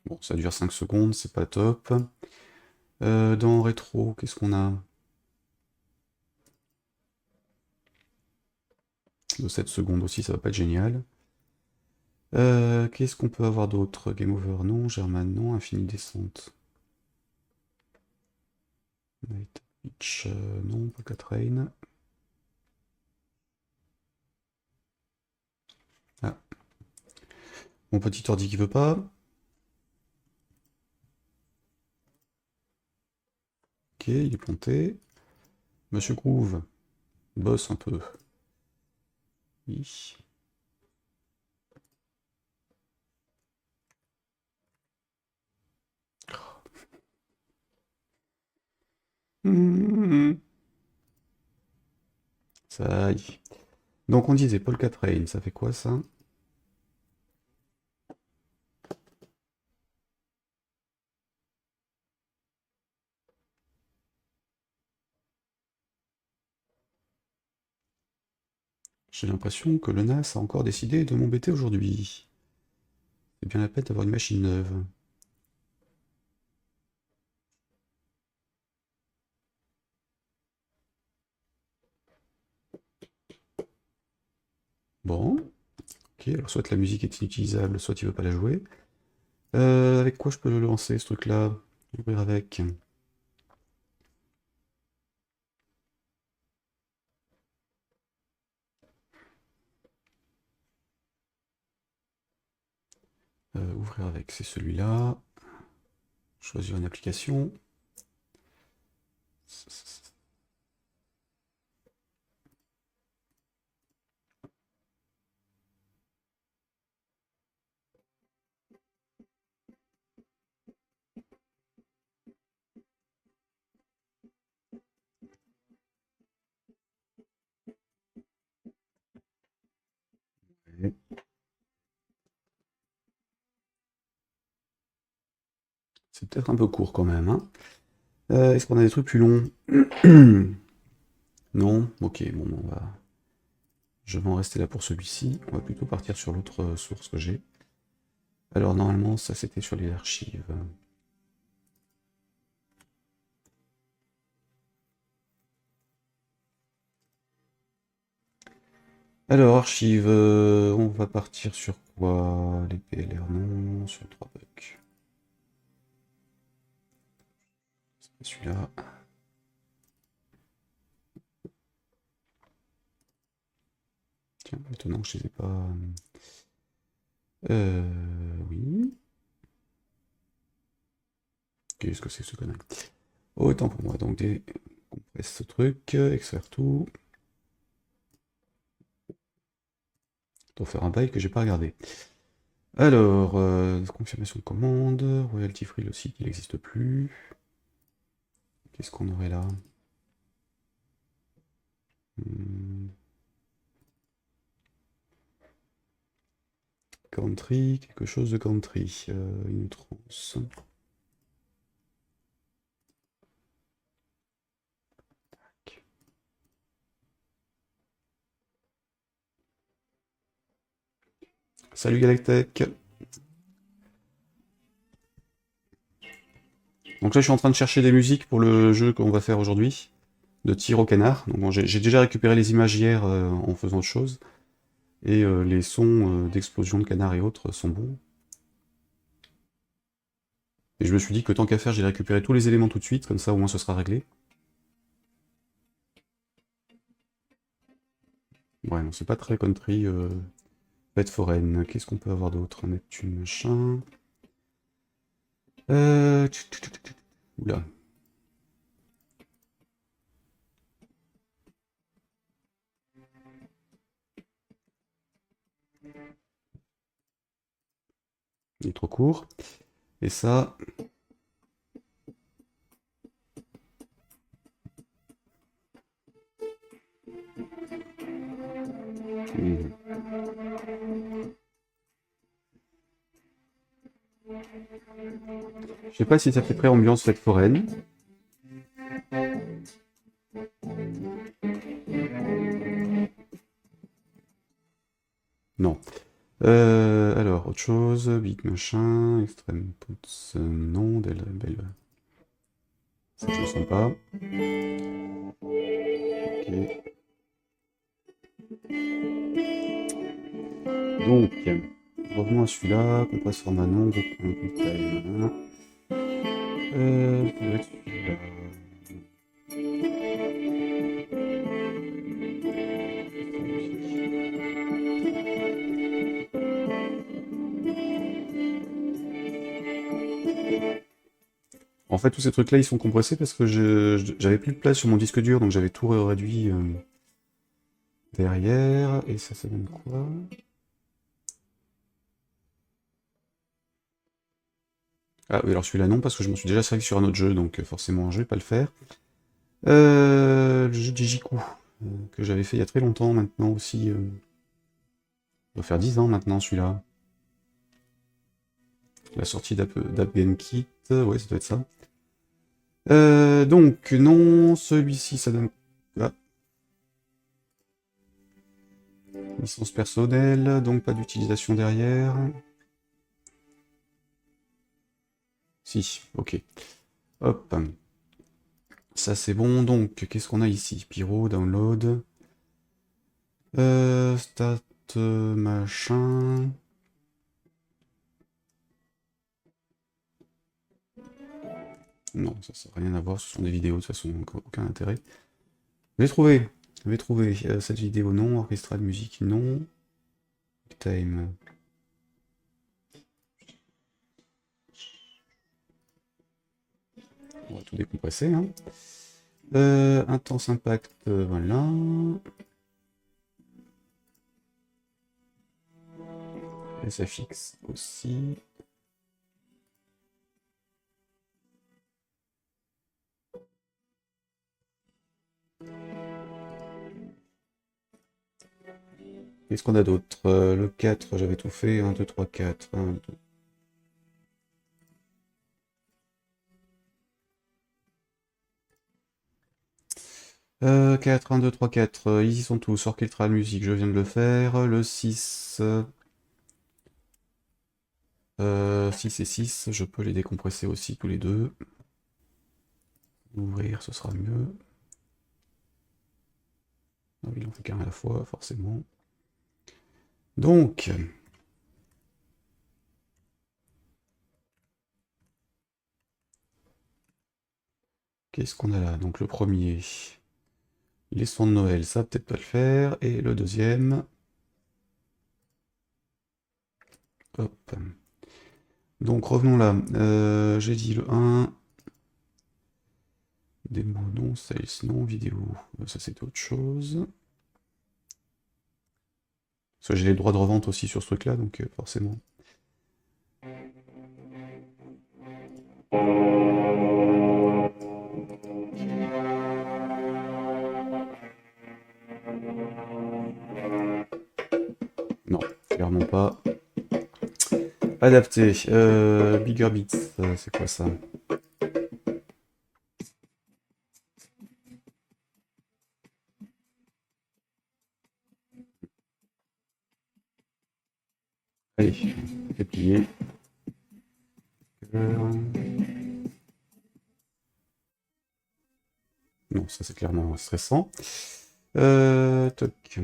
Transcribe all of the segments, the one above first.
Bon, ça dure 5 secondes, c'est pas top. Dans rétro, qu'est-ce qu'on a? De 7 secondes aussi, ça va pas être génial. Qu'est-ce qu'on peut avoir d'autre? Game Over, non. German, non. Infini Descente. Night Beach, non. Polka Train. Ah. Mon petit ordi qui veut pas. Ok, il est planté. Monsieur Groove, bosse un peu. Oui. Mmh. Ça y est. Donc on disait Polka Train, ça fait quoi ça? J'ai l'impression que le NAS a encore décidé de m'embêter aujourd'hui. C'est bien la peine d'avoir une machine neuve. Bon, ok, alors soit la musique est inutilisable, soit il veut pas la jouer. Avec quoi je peux le lancer ce truc-là? Ouvrir avec. Ouvrir avec, c'est celui-là. Choisir une application. C'est peut-être un peu court quand même, hein. Est-ce qu'on a des trucs plus longs? Non? Ok, bon, je vais en rester là pour celui-ci. On va plutôt partir sur l'autre source que j'ai. Alors normalement, ça c'était sur les archives. Alors, archives, on va partir sur quoi? Les PLR, non, sur 3 bucks. C'est pas celui-là. Tiens, étonnant que je les ai pas. Oui. Qu'est-ce que c'est ce connerie? Autant pour moi, donc compresse ce truc, extraire tout. Pour faire un bail que j'ai pas regardé. Alors, confirmation de commande, royalty free le site, il n'existe plus. Qu'est-ce qu'on aurait là? Hmm, Country, quelque chose de country. Une trans. Salut Galactech. Donc là, je suis en train de chercher des musiques pour le jeu qu'on va faire aujourd'hui, de tir au canard. Donc bon, j'ai déjà récupéré les images hier en faisant autre chose, et les sons d'explosion de canards et autres sont bons. Et je me suis dit que tant qu'à faire, j'ai récupéré tous les éléments tout de suite, comme ça au moins ce sera réglé. Ouais, non, c'est pas très country. Bête foraine, qu'est-ce qu'on peut avoir d'autre? Neptune, machin. Euh... Oula. Il est trop court. Et ça... Je sais pas si ça fait très ambiance fête foraine. Non. Alors, autre chose. Big machin, extreme puts, non, belle. Ça je ne sens pas. Ok. Donc, revenons à celui-là, compresse format non, time. Ça doit être celui-là. En fait, tous ces trucs-là, ils sont compressés parce que j'avais plus de place sur mon disque dur, donc j'avais tout réduit derrière. Et ça donne quoi? Ah oui, alors celui-là non, parce que je m'en suis déjà servi sur un autre jeu, donc forcément je vais pas le faire. Le jeu Jijiku, que j'avais fait il y a très longtemps maintenant aussi. Il doit faire 10 ans maintenant celui-là. La sortie d'App Game Kit, ouais, ça doit être ça. Donc, non, celui-ci, ça donne... Ah. Licence personnelle, donc pas d'utilisation derrière. Si, ok. Hop. Ça c'est bon, donc qu'est-ce qu'on a ici? Pyro, download. Stat, machin... Non, ça n'a rien à voir, ce sont des vidéos, de toute façon, aucun intérêt. Je vais trouver cette vidéo, non. Orchestral musique, non. Time. On va tout décompresser, hein. Intense impact, voilà. SFX aussi. Qu'est-ce qu'on a d'autre? Le 4, j'avais tout fait. 1, 2, 3, 4. 1, 2. Euh, 4, 1, 2, 3, 4. Ils y sont tous. Orchestral musique, je viens de le faire. Le 6. 6 et 6, je peux les décompresser aussi tous les deux. Ouvrir, ce sera mieux. Non, il en fait qu'un à la fois, forcément. Donc, qu'est-ce qu'on a là? Donc le premier, les sons de Noël, ça peut-être pas le faire. Et le deuxième, hop. Donc revenons là. J'ai dit le 1. Démo non, sales non, vidéo. Ça c'est autre chose. Parce que j'ai les droits de revente aussi sur ce truc-là, donc forcément. Non, clairement pas. Adapté. Bigger Beats, c'est quoi ça? Allez, c'est plié. Non, ça c'est clairement stressant. Toc.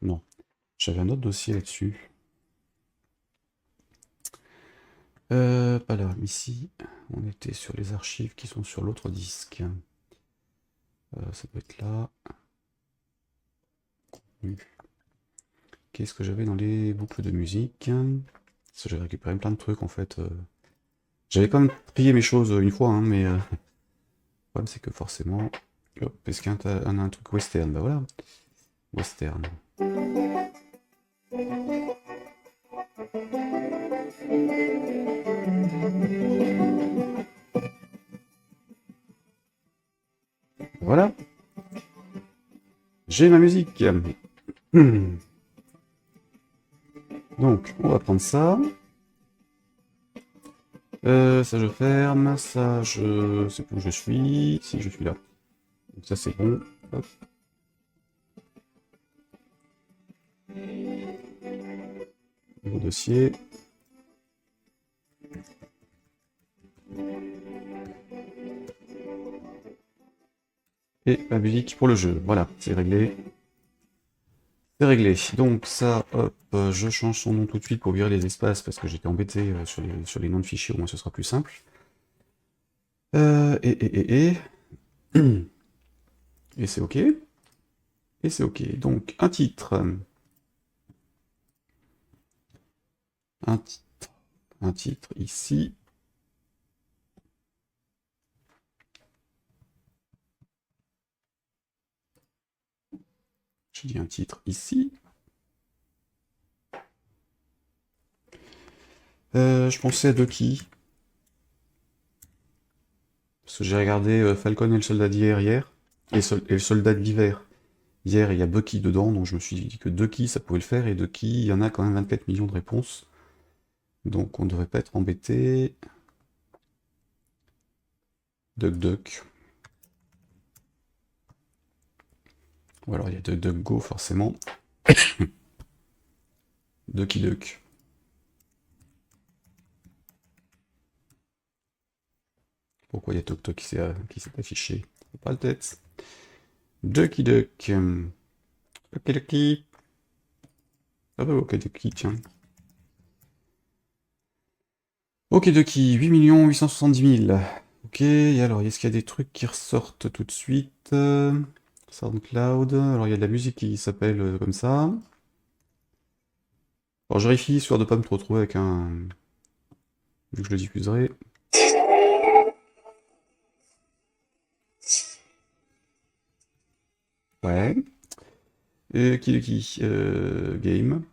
Non, j'avais un autre dossier là-dessus. Pas là, ici, on était sur les archives qui sont sur l'autre disque. Ça doit être là. Qu'est-ce que j'avais dans les boucles de musique? Parce que j'avais récupéré plein de trucs en fait. J'avais quand même trié mes choses une fois, hein, mais le problème c'est que forcément. Hop, est-ce qu'il y a un truc western? Bah voilà. Western. Voilà. J'ai ma musique. Donc, on va prendre ça. Ça je ferme, ça je sais plus où je suis, si je suis là. Donc ça c'est bon. Hop. Nouveau dossier. Et la musique pour le jeu. Voilà, c'est réglé. C'est réglé. Donc ça, hop, je change son nom tout de suite pour virer les espaces parce que j'étais embêté sur les noms de fichiers, au moins ce sera plus simple. Et c'est ok. Et c'est ok. Donc un titre. Un titre. Un titre ici. J'ai dit un titre ici. Je pensais à Ducky. Parce que j'ai regardé Falcon et le soldat d'hier hier. Et le soldat d'hiver. Hier, il y a Bucky dedans, donc je me suis dit que Ducky, ça pouvait le faire. Et Ducky, il y en a quand même 24 millions de réponses. Donc on ne devrait pas être embêté. Duck Duck. Ou alors il y a Duck Duck Go forcément. Ducky Duck. Pourquoi il y a Tok Tok qui s'est affiché? Pas le tête. Ducky Duck. Ok Ducky. Ah bah ok Ducky, tiens. Ok Ducky, 8 870 000. Ok, et alors est-ce qu'il y a des trucs qui ressortent tout de suite? SoundCloud, alors il y a de la musique qui s'appelle comme ça. Alors je vérifie, histoire de pas me retrouver avec un... Vu que je le diffuserai. Ouais. Qui Game.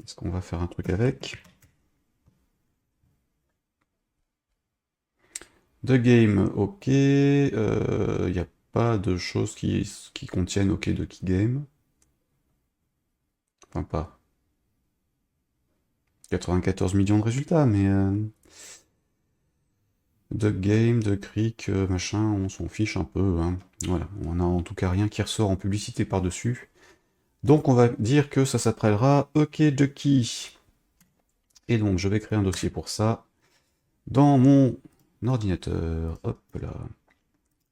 Est-ce qu'on va faire un truc avec? The Game, ok. Il n'y a pas de choses qui contiennent ok de Key Game. Enfin, pas. 94 millions de résultats, mais... The Game, The Creek, machin, on s'en fiche un peu. Hein. Voilà, on a en tout cas rien qui ressort en publicité par-dessus. Donc on va dire que ça s'appellera OK Ducky. Et donc je vais créer un dossier pour ça. Dans mon ordinateur, hop là,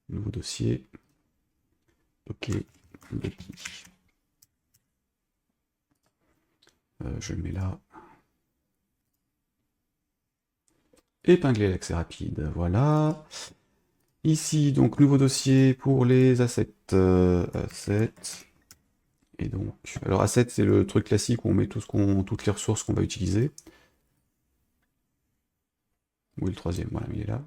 nouveau dossier. OK Ducky. Je le mets là. Épingler l'accès rapide, voilà. Ici, donc, nouveau dossier pour les assets. Assets. Et donc, alors assets, c'est le truc classique où on met toutes les ressources qu'on va utiliser. Où est le troisième? Voilà, il est là.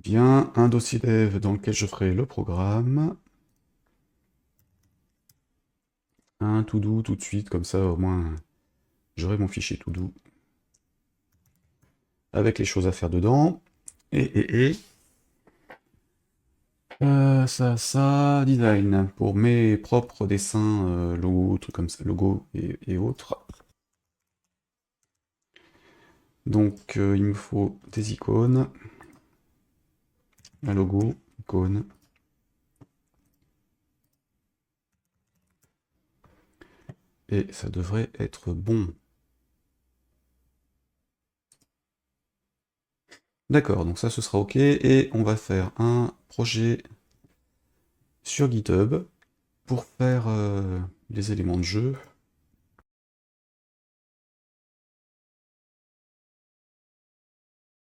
Bien, un dossier dev dans lequel je ferai le programme. Un to do tout de suite, comme ça au moins j'aurai mon fichier to do. Avec les choses à faire dedans. Et ça, design, pour mes propres dessins, logos, trucs comme ça, logos et autres. Donc il me faut des icônes, un logo, icône. Et ça devrait être bon. D'accord, donc ça ce sera ok, et on va faire un projet sur GitHub pour faire les éléments de jeu.